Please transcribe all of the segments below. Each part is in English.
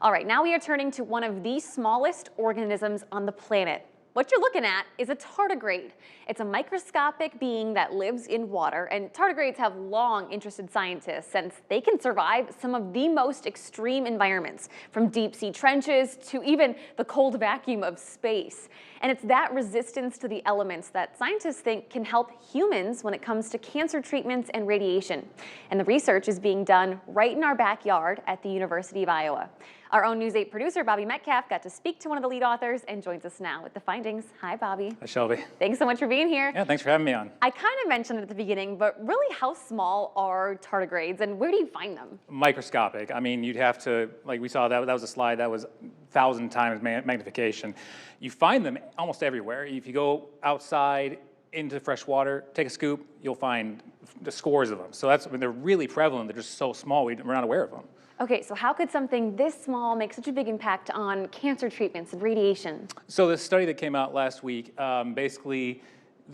All right, now we are turning to one of the smallest organisms on the planet. What you're looking at is a tardigrade. It's a microscopic being that lives in water, and tardigrades have long interested scientists since they can survive some of the most extreme environments, from deep sea trenches to even the cold vacuum of space. And it's that resistance to the elements that scientists think can help humans when it comes to cancer treatments and radiation. And the research is being done right in our backyard at the University of Iowa. Our own News 8 producer, Bobby Metcalf, got to speak to one of the lead authors and joins us now with the findings. Hi, Bobby. Hi, Shelby. Thanks so much for being here. Yeah, thanks for having me on. I kind of mentioned it at the beginning, but really how small are tardigrades and where do you find them? Microscopic. I mean, you'd have to, like we saw, that was a slide that was 1,000 times magnification. You find them almost everywhere. If you go outside into fresh water, take a scoop, you'll find the scores of them. So that's, I mean, they're really prevalent. They're just so small, we're not aware of them. Okay, so how could something this small make such a big impact on cancer treatments and radiation? So this study that came out last week, basically,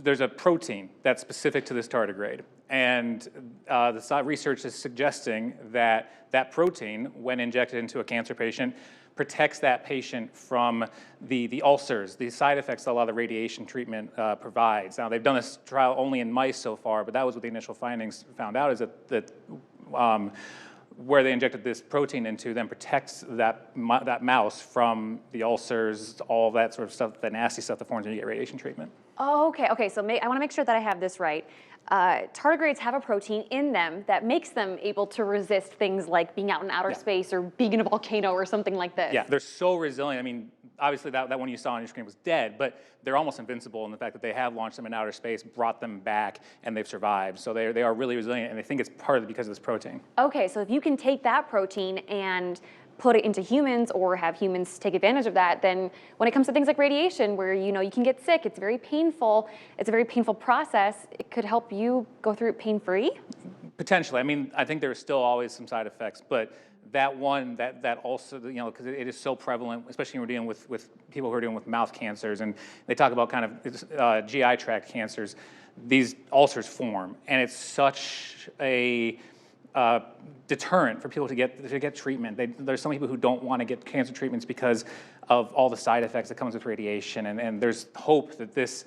there's a protein that's specific to this tardigrade. And the research is suggesting that that protein, when injected into a cancer patient, protects that patient from the ulcers, the side effects that a lot of the radiation treatment provides. Now, they've done this trial only in mice so far, but that was what the initial findings found out, is that where they injected this protein into then protects that mouse from the ulcers, all that sort of stuff, the nasty stuff that forms when you get radiation treatment. Oh, okay, so I want to make sure that I have this right. Tardigrades have a protein in them that makes them able to resist things like being out in outer space or being in a volcano or something like this. Yeah, they're so resilient. I mean, obviously that one you saw on your screen was dead, but they're almost invincible in the fact that they have launched them in outer space, brought them back, and they've survived. So they are really resilient, and they think it's partly because of this protein. Okay, so if you can take that protein and put it into humans or have humans take advantage of that, then when it comes to things like radiation where you can get sick, it's very painful, it's a very painful process, it could help you go through it pain-free? Potentially. I mean, I think there's still always some side effects, but that one, that also, because it is so prevalent, especially when we're dealing with people who are dealing with mouth cancers, and they talk about kind of GI tract cancers, these ulcers form, and it's such a deterrent for people to get treatment. There's some people who don't want to get cancer treatments because of all the side effects that comes with radiation, and there's hope that this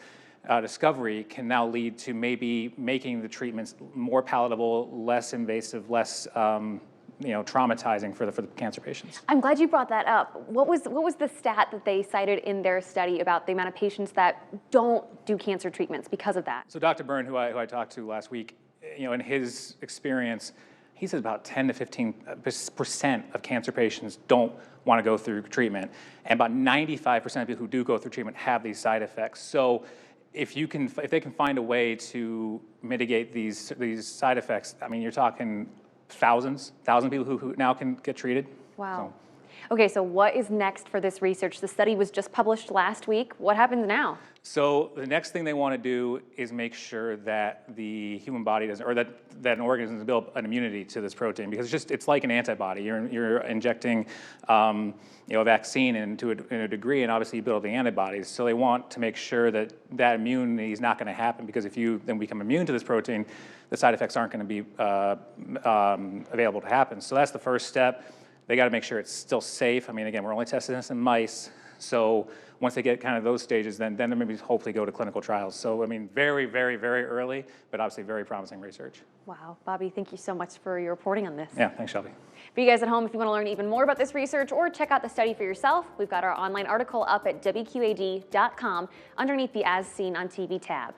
discovery can now lead to maybe making the treatments more palatable, less invasive, less traumatizing for the cancer patients. I'm glad you brought that up. What was the stat that they cited in their study about the amount of patients that don't do cancer treatments because of that? So Dr. Byrne, who I talked to last week, in his experience, he says about 10 to 15% of cancer patients don't want to go through treatment, and about 95% of people who do go through treatment have these side effects. So if they can find a way to mitigate these side effects, I mean, you're talking thousands of people who now can get treated. Wow. Okay, so what is next for this research? The study was just published last week. What happens now? So the next thing they want to do is make sure that the human body doesn't, or that an organism doesn't build an immunity to this protein, because it's like an antibody. You're injecting a vaccine in a degree, and obviously you build the antibodies. So they want to make sure that immunity is not going to happen, because if you then become immune to this protein, the side effects aren't going to be available to happen. So that's the first step. They got to make sure it's still safe. I mean, again, we're only testing this in mice. So once they get kind of those stages, then they maybe hopefully go to clinical trials. So, I mean, very, very, very early, but obviously very promising research. Wow. Bobby, thank you so much for your reporting on this. Yeah, thanks, Shelby. For you guys at home, if you want to learn even more about this research or check out the study for yourself, we've got our online article up at wqad.com underneath the As Seen on TV tab.